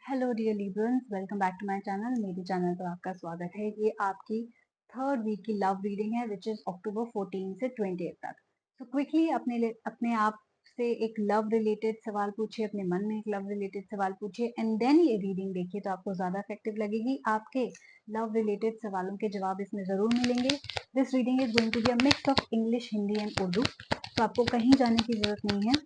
Hello dear librans, welcome back to my channel. मेरे channel पर आपका स्वागत है। ये आपकी थर्ड वीक की लव रीडिंग है विच इज अक्टूबर 14 से 28 तक। सो क्विकली अपने आप से एक लव रिलेटेड सवाल पूछिए, अपने मन में एक लव रिलेटेड सवाल पूछिए एंड देन ये रीडिंग देखिए तो आपको ज्यादा इफेक्टिव लगेगी। आपके लव रिलेटेड सवालों के जवाब इसमें जरूर मिलेंगे। This reading is going to be a mix of English, Hindi and Urdu. तो आपको कहीं जाने की जरूरत नहीं है।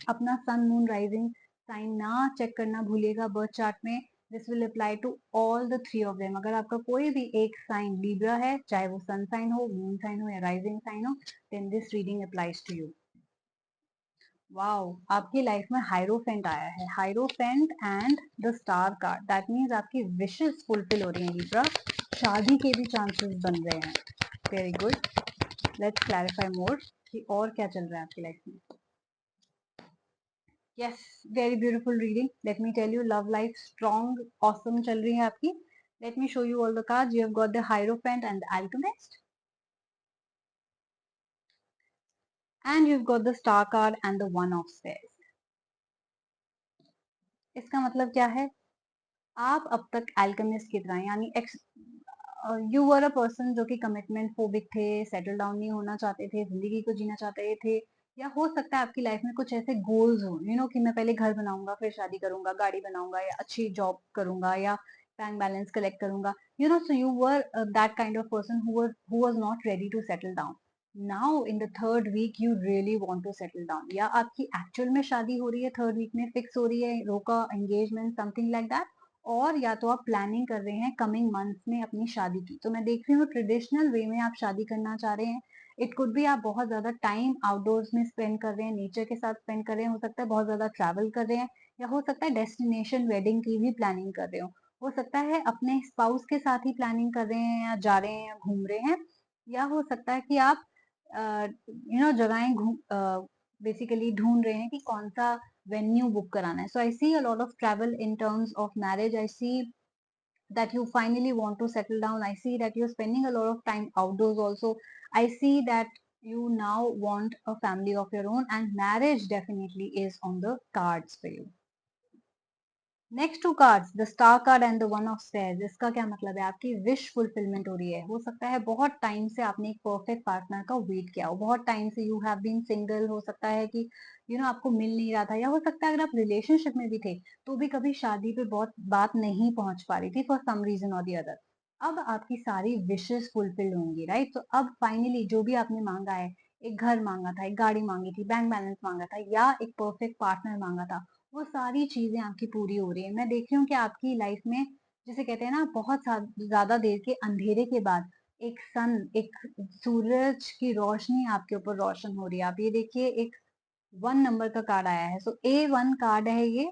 अपना सन मून राइजिंग साइन ना चेक करना भूलिएगा बर्थ चार्ट में। This will apply to all the three of them. अगर आपका कोई भी एक साइन लिब्रा है, चाहे वो सन साइन हो, मून साइन हो या राइजिंग साइन हो, then this reading applies to you. Wow, आपकी लाइफ में हाइरोफेंट आया है। Hierophant and the star card, that means आपकी विशेस फुलफिल हो रही हैं लिब्रा। शादी के भी चांसेस बन रहे हैं। Very good. लेट्स क्लैरिफाई मोर कि और क्या चल रहा है आपकी लाइफ में। Yes, very beautiful reading. Let me tell you, love life strong, awesome चल रही है आपकी. Let me show you all the cards. You have got the Hierophant and the Alchemist, and you've got the Star card and the One of Spades. इसका मतलब क्या है? आप अब तक Alchemist की तरह यानी you were a person जो कि कमिटमेंट फोबिक थे, सेटल डाउन नहीं होना चाहते थे, जिंदगी को जीना चाहते थे, या हो सकता है आपकी लाइफ में कुछ ऐसे गोल्स हो, कि मैं पहले घर बनाऊंगा, फिर शादी करूंगा, गाड़ी बनाऊंगा, या अच्छी जॉब करूंगा, या बैंक बैलेंस कलेक्ट करूंगा, so you were that kind of person who was not ready to settle down. Now in the third week you really want to settle down, या आपकी एक्चुअल में शादी हो रही है, थर्ड वीक में fix हो रही है, रोका एंगेजमेंट समथिंग लाइक दैट, और या तो आप प्लानिंग कर रहे हैं कमिंग मंथ्स में अपनी शादी की. तो मैं देख रही हूँ ट्रेडिशनल वे में आप शादी करना चाह रहे हैं. इट कुड भी आप बहुत ज्यादा टाइम आउटडोर्स में स्पेंड कर रहे हैं, नेचर के साथ स्पेंड कर रहे हैं, हो सकता है बहुत ज्यादा ट्रैवल कर रहे हैं, या हो सकता है डेस्टिनेशन वेडिंग की भी प्लानिंग कर रहे हो सकता है अपने स्पाउस के साथ ही प्लानिंग कर रहे हैं, या जा रहे हैं, या घूम रहे हैं, या हो सकता है कि आप जगहें बेसिकली ढूंढ रहे हैं कि कौन सा venue book karana hai. So I see a lot of travel in terms of marriage. I see that you finally want to settle down. I see that you're spending a lot of time outdoors also. I see that you now want a family of your own, and marriage definitely is on the cards for you. Next two cards, the star card and the one of spares. इसका क्या मतलब है? आपकी wish fulfilment हो रही है. हो सकता है बहुत टाइम से आपने एक परफेक्ट पार्टनर का वेट किया हो, बहुत टाइम से यू हैव बीन सिंगल. हो सकता है कि आपको मिल नहीं रहा था, या हो सकता है अगर आप रिलेशनशिप में भी थे तो भी कभी शादी पे बहुत बात नहीं पहुंच पा रही थी फॉर सम रीजन और दी अदर. अब आपकी सारी विशेस फुलफिल होंगी, राइट? तो अब फाइनली जो भी आपने मांगा है, एक घर मांगा था, एक गाड़ी मांगी थी, बैंक बैलेंस मांगा था, या एक परफेक्ट पार्टनर मांगा था, वो सारी चीजें आपकी पूरी हो रही है. मैं देख रही हूँ कि आपकी लाइफ में, जिसे कहते हैं ना, बहुत ज्यादा देर के अंधेरे के बाद एक सन, एक सूरज की रोशनी आपके ऊपर रोशन हो रही है. आप ये देखिए, एक 1 नंबर का कार्ड आया है. सो A1 कार्ड है ये.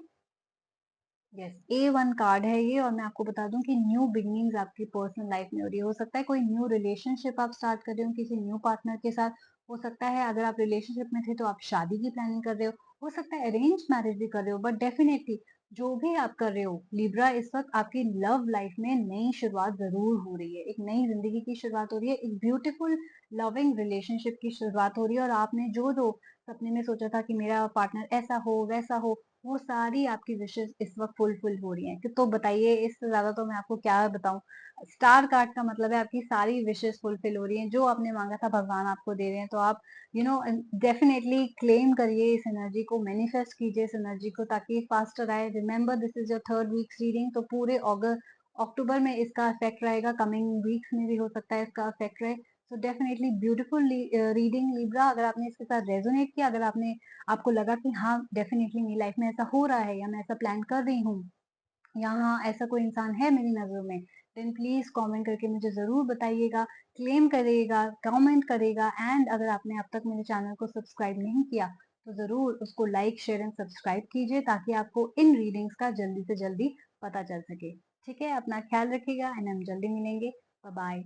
यस, A1 कार्ड है ये. और मैं आपको बता दूं कि न्यू बिगनिंग्स आपकी पर्सनल लाइफ में हो रही है. हो सकता है कोई न्यू रिलेशनशिप आप स्टार्ट कर रहे हो किसी न्यू पार्टनर के साथ. हो सकता है अगर आप रिलेशनशिप में थे तो आप शादी की प्लानिंग कर रहे हो सकता है अरेंज मैरिज भी कर रहे हो. बट डेफिनेटली जो भी आप कर रहे हो लिब्रा, इस वक्त आपकी लव लाइफ में नई शुरुआत जरूर हो रही है. एक नई जिंदगी की शुरुआत हो रही है, एक ब्यूटीफुल लविंग रिलेशनशिप की शुरुआत हो रही है. और आपने जो जो सपने में सोचा था कि मेरा पार्टनर ऐसा हो वैसा हो, वो सारी आपकी विशेस इस वक्त फुलफिल हो रही हैं. तो बताइए, इससे ज्यादा तो मैं आपको क्या बताऊं. स्टार कार्ड का मतलब है आपकी सारी विशेस फुलफिल हो रही हैं. जो आपने मांगा था भगवान आपको दे रहे हैं. तो आप डेफिनेटली क्लेम करिए इस एनर्जी को, मैनिफेस्ट कीजिए इस एनर्जी को, ताकि फास्टर आए. Remember, this is your third weeks reading. तो पूरे अक्टूबर में इसका इफेक्ट रहेगा, कमिंग वीक्स में भी हो सकता है इसका इफेक्ट रहे. तो डेफिनेटली ब्यूटीफुल रीडिंग लिब्रा. अगर आपने इसके साथ रेजोनेट किया, अगर आपको लगा कि हाँ डेफिनेटली मेरी लाइफ में ऐसा हो रहा है, या मैं ऐसा प्लान कर रही हूँ, या हाँ ऐसा कोई इंसान है मेरी नजरों में, देन प्लीज कमेंट करके मुझे जरूर बताइएगा, क्लेम करिएगा, कमेंट करेगा. एंड अगर आपने अब तक मेरे चैनल को सब्सक्राइब नहीं किया तो जरूर उसको लाइक, शेयर एंड सब्सक्राइब कीजिए, ताकि आपको इन रीडिंग्स का जल्दी से जल्दी पता चल सके. ठीक है, अपना ख्याल रखिएगा एंड हम जल्दी मिलेंगे. Bye bye.